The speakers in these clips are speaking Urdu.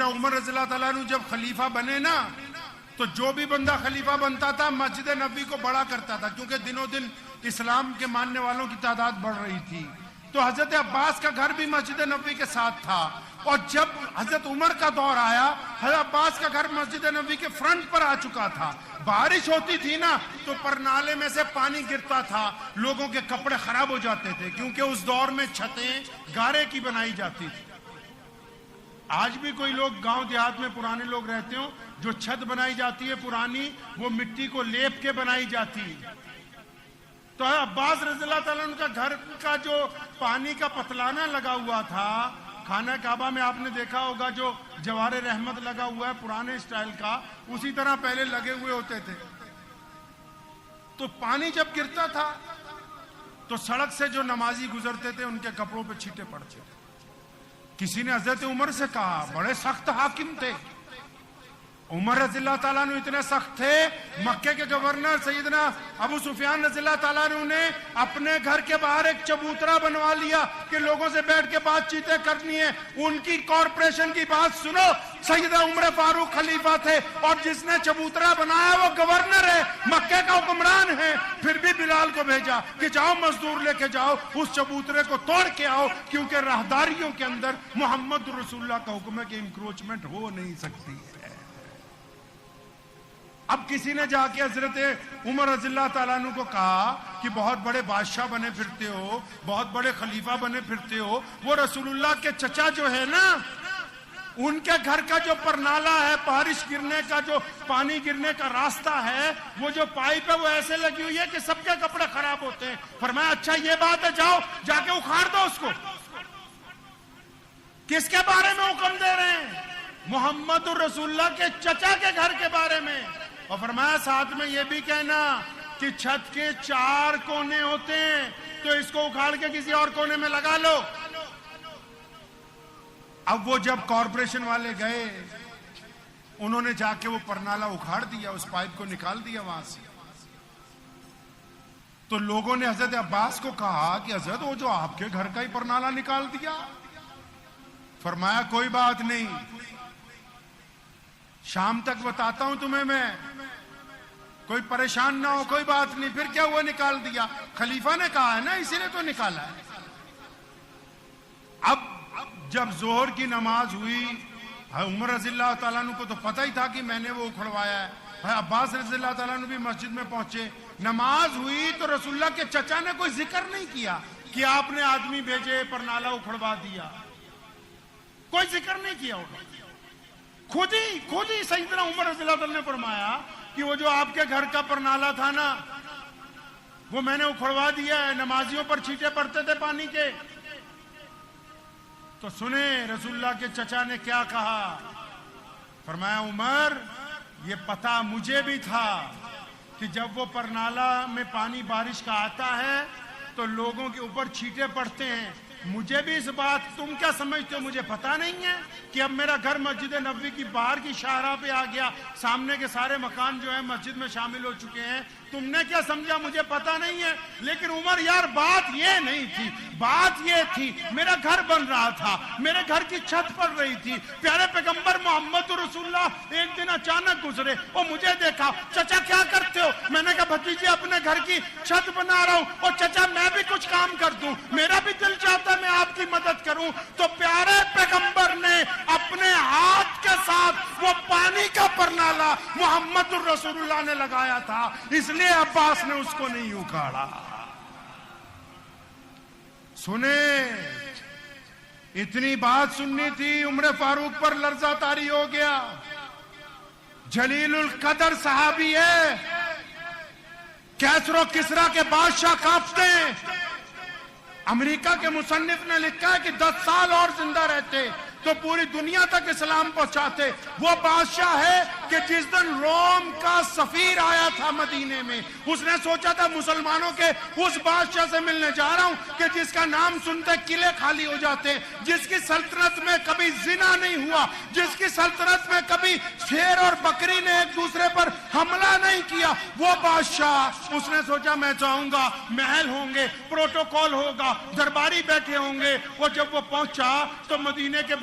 عمر رضی اللہ تعالیٰ عنہ جب خلیفہ بنے نا تو جو بھی بندہ خلیفہ بنتا تھا مسجد نبوی کو بڑا کرتا تھا، کیونکہ دنوں دن اسلام کے ماننے والوں کی تعداد بڑھ رہی تھی۔ تو حضرت عباس کا گھر بھی مسجد نبوی کے ساتھ تھا، اور جب حضرت عمر کا دور آیا حضرت عباس کا گھر مسجد نبوی کے فرنٹ پر آ چکا تھا۔ بارش ہوتی تھی نا تو پرنالے میں سے پانی گرتا تھا، لوگوں کے کپڑے خراب ہو جاتے تھے، کیونکہ اس دور میں چھتیں گارے کی بنائی جاتی تھی۔ آج بھی کوئی لوگ گاؤں دیہات میں پرانے لوگ رہتے ہوں، جو چھت بنائی جاتی ہے پرانی وہ مٹی کو لیپ کے بنائی جاتی۔ تو عباس رضی اللہ تعالیٰ عنہ کا گھر کا جو پانی کا پتلانہ لگا ہوا تھا، خانہ کعبہ میں آپ نے دیکھا ہوگا جو جوار رحمت لگا ہوا ہے پرانے سٹائل کا، اسی طرح پہلے لگے ہوئے ہوتے تھے۔ تو پانی جب گرتا تھا تو سڑک سے جو نمازی گزرتے تھے ان کے کپڑوں پہ چھینٹے پڑتے تھے۔ کسی نے حضرت عمر سے کہا، بڑے سخت حاکم تھے عمر رضی اللہ تعالیٰ عنہ، اتنے سخت تھے مکے کے گورنر سیدنا ابو سفیان رضی اللہ تعالیٰ عنہ نے اپنے گھر کے باہر ایک چبوترا بنوا لیا کہ لوگوں سے بیٹھ کے بات چیتیں کرنی ہے۔ ان کی کارپوریشن کی بات سنو، سیدنا عمر فاروق خلیفہ تھے اور جس نے چبوترا بنایا وہ گورنر ہے، مکے کا حکمران ہے، پھر بھی بلال کو بھیجا کہ جاؤ مزدور لے کے جاؤ اس چبوترے کو توڑ کے آؤ، کیونکہ راہداریوں کے اندر محمد رسول اللہ کا حکم ہے کہ انکروچمنٹ ہو نہیں سکتی ہے۔ اب کسی نے جا کے حضرت عمر رضی اللہ تعالیٰ عنہ کو کہا کہ بہت بڑے بادشاہ بنے پھرتے ہو، بہت بڑے خلیفہ بنے پھرتے ہو، وہ رسول اللہ کے چچا جو ہے نا ان کے گھر کا جو پرنالہ ہے، بارش گرنے کا جو پانی گرنے کا راستہ ہے، وہ جو پائپ ہے وہ ایسے لگی ہوئی ہے کہ سب کے کپڑے خراب ہوتے ہیں۔ فرمایا اچھا یہ بات ہے، جاؤ جا کے اکھاڑ دو اس کو۔ کس کے بارے میں حکم دے رہے ہیں؟ محمد الرسول اللہ کے چچا کے گھر کے بارے میں۔ اور فرمایا ساتھ میں یہ بھی کہنا کہ چھت کے 4 کونے ہوتے ہیں تو اس کو اکھاڑ کے کسی اور کونے میں لگا لو۔ اب وہ جب کارپوریشن والے گئے انہوں نے جا کے وہ پرنالہ اکھاڑ دیا، اس پائپ کو نکال دیا وہاں سے۔ تو لوگوں نے حضرت عباس کو کہا کہ حضرت وہ جو آپ کے گھر کا ہی پرنالہ نکال دیا۔ فرمایا کوئی بات نہیں، شام تک بتاتا ہوں تمہیں میں، کوئی پریشان نہ ہو، کوئی بات نہیں۔ پھر کیا ہوا؟ نکال دیا۔ خلیفہ نے کہا ہے نا، اسی نے تو نکالا ہے۔ اب جب ظہر کی نماز ہوئی عمر رضی اللہ تعالیٰ عنہ کو تو پتہ ہی تھا کہ میں نے وہ اکھڑوایا ہے۔ عباس رضی اللہ تعالیٰ عنہ بھی مسجد میں پہنچے، نماز ہوئی تو رسول اللہ کے چچا نے کوئی ذکر نہیں کیا کہ آپ نے آدمی بھیجے پرنالہ اکھڑوا دیا، کوئی ذکر نہیں کیا ہوگا۔ خود ہی سیدنا عمر رضی اللہ تعالیٰ نے فرمایا کہ وہ جو آپ کے گھر کا پرنالہ تھا نا وہ میں نے اکھڑوا دیا ہے، نمازیوں پر چھینٹے پڑتے تھے پانی کے۔ تو سنیں رسول اللہ کے چچا نے کیا کہا۔ فرمایا عمر یہ پتہ مجھے بھی تھا کہ جب وہ پرنالہ میں پانی بارش کا آتا ہے تو لوگوں کے اوپر چھینٹے پڑتے ہیں، مجھے بھی اس بات، تم کیا سمجھتے ہو مجھے پتا نہیں ہے کہ اب میرا گھر مسجد نبوی کی باہر کی شاہراہ پہ آ گیا، سامنے کے سارے مکان جو ہیں مسجد میں شامل ہو چکے ہیں، تم نے کیا سمجھا مجھے پتا نہیں ہے؟ لیکن عمر یار بات یہ نہیں تھی، بات یہ تھی میرا گھر بن رہا تھا، میرے گھر کی چھت پڑ رہی تھی، پیارے پیغمبر محمد رسول اللہ ایک دن اچانک گزرے اور مجھے دیکھا، چچا کیا کرتے ہو؟ میں نے کہا بھتیجی اپنے گھر کی چھت بنا رہا ہوں، اور چچا میں بھی کچھ کام کر دوں، میرا بھی دل چاہتا ہے میں آپ کی مدد کروں۔ تو پیارے پیغمبر نے اپنے ہاتھ کے ساتھ وہ پانی کا پرنالہ محمد الرسول اللہ نے لگایا تھا، اس لیے عباس نے اس کو نہیں اکھاڑا۔ سنیں اتنی بات سننی تھی، عمر فاروق پر لرزہ طاری ہو گیا۔ جلیل القدر صحابی ہے، کیسر و کسرا کے بادشاہ کانپتے ہیں۔ امریکہ کے مصنف نے لکھا ہے کہ 10 سال اور زندہ رہتے تو پوری دنیا تک اسلام پہنچاتے۔ وہ بادشاہ ہے کہ جس دن روم کا سفیر آیا تھا مدینے میں، اس نے سوچا تھا مسلمانوں کے اس بادشاہ سے ملنے جا رہا ہوں کہ جس کا نام سنتے قلعے خالی ہو جاتے ہیں، جس کی سلطنت میں کبھی زنا نہیں ہوا، جس کی سلطنت میں کبھی شیر اور بکری نے ایک دوسرے پر حملہ نہیں کیا، وہ بادشاہ۔ اس نے سوچا میں جاؤں گا، محل ہوں گے، پروٹوکول ہوگا، درباری بیٹھے ہوں گے۔ وہ جب وہ پہنچا تو مدینے کے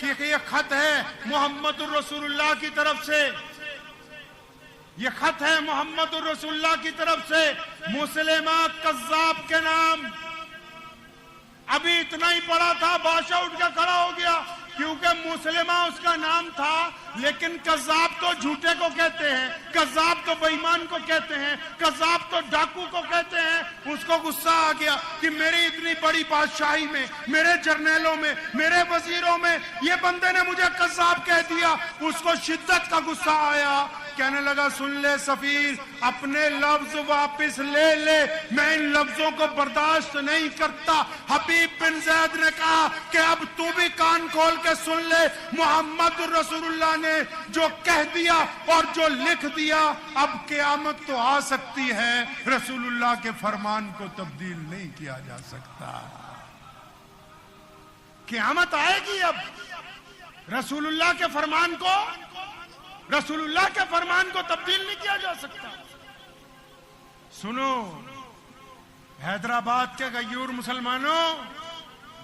کہ یہ خط ہے محمد الرسول اللہ کی طرف سے، یہ خط ہے محمد الرسول اللہ کی طرف سے مسلمہ کذاب کے نام۔ ابھی اتنا ہی پڑا تھا، بادشاہ اٹھ کے کھڑا ہو گیا، کیونکہ مسلمہ اس کا نام تھا، لیکن کذاب تو جھوٹے کو کہتے ہیں، کذاب تو بے ایمان کو کہتے ہیں، کذاب تو ڈاکو کو کہتے ہیں۔ اس کو غصہ آ گیا کہ میری اتنی بڑی بادشاہی میں، میرے جرنیلوں میں، میرے وزیروں میں یہ بندے نے مجھے کذاب کہہ دیا۔ اس کو شدت کا غصہ آیا، کہنے لگا سن لے سفیر، اپنے لفظ واپس لے لے، میں ان لفظوں کو برداشت نہیں کرتا۔ حبیب بن زید نے کہا کہ اب تو بھی کان کھول کے سن لے، محمد رسول اللہ نے جو کہہ دیا اور جو لکھ دیا، اب قیامت تو آ سکتی ہے، رسول اللہ کے فرمان کو تبدیل نہیں کیا جا سکتا۔ قیامت آئے گی، اب رسول اللہ کے فرمان کو تبدیل نہیں کیا جا سکتا۔ سنو حیدرآباد کے غیور مسلمانوں،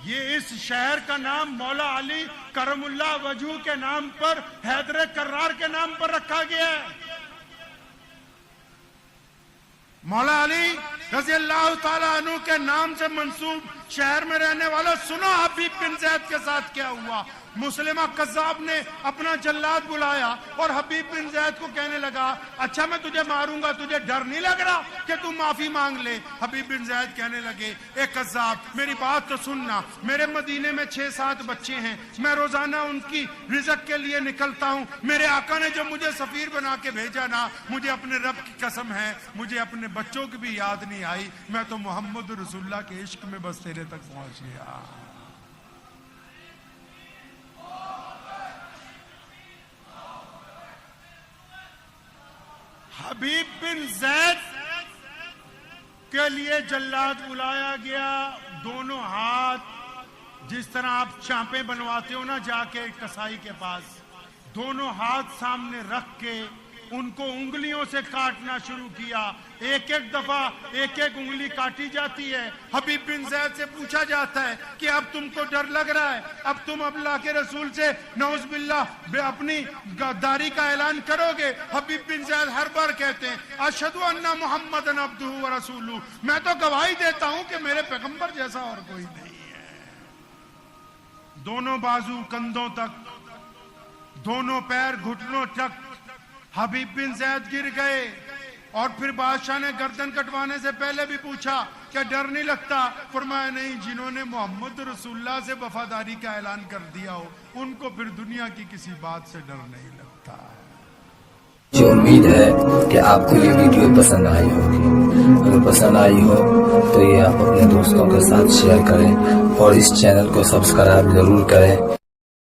یہ اس شہر کا نام مولا علی کرم اللہ وجہ کے نام پر، حیدر کرار کے نام پر رکھا گیا ہے۔ مولا علی رضی اللہ تعالیٰ عنہ کے نام سے منسوب شہر میں رہنے والا، سنو حبیب بن زید کے ساتھ کیا ہوا۔ مسلمہ قذاب نے اپنا جلاد بلایا اور حبیب بن زید کو کہنے لگا اچھا میں تجھے ماروں گا، تجھے ڈر نہیں لگ رہا کہ تم معافی مانگ لے؟ حبیب بن زید کہنے لگے اے قذاب میری بات تو سننا، میرے مدینے میں 6-7 بچے ہیں، میں روزانہ ان کی رزق کے لیے نکلتا ہوں، میرے آقا نے جو مجھے سفیر بنا کے بھیجا نا، مجھے اپنے رب کی قسم ہے مجھے اپنے بچوں کی بھی یاد نہیں آئی، میں تو محمد رسول اللہ کے عشق میں بس تیرے تک پہنچ گیا۔ حبیب بن زید کے لیے جلاد بلایا گیا، دونوں ہاتھ جس طرح آپ چانپیں بنواتے ہو نا جا کے کسائی کے پاس، دونوں ہاتھ سامنے رکھ کے ان کو انگلیوں سے کاٹنا شروع کیا۔ ایک دفعہ ایک انگلی کاٹی جاتی ہے۔ حبیب بن زید سے پوچھا جاتا ہے کہ اب تم کو ڈر لگ رہا ہے، اب تم اللہ کے رسول سے نعوذ باللہ اپنی غداری کا اعلان کرو گے؟ حبیب بن زید ہر بار کہتے ہیں اشہد ان محمد عبدہ ورسولہ، میں تو گواہی دیتا ہوں کہ میرے پیغمبر جیسا اور کوئی نہیں ہے۔ دونوں بازو کندھوں تک، دونوں پیر گھٹنوں تک حبیب بن زید گر گئے، اور پھر بادشاہ نے گردن کٹوانے سے پہلے بھی پوچھا کہ ڈر نہیں لگتا؟ فرمایا نہیں، جنہوں نے محمد رسول اللہ سے وفاداری کا اعلان کر دیا ہو ان کو پھر دنیا کی کسی بات سے ڈر نہیں لگتا۔ مجھے امید ہے کہ آپ کو یہ ویڈیو پسند آئی ہوگی، اگر پسند آئی ہو تو یہ آپ اپنے دوستوں کے ساتھ شیئر کریں اور اس چینل کو سبسکرائب ضرور کریں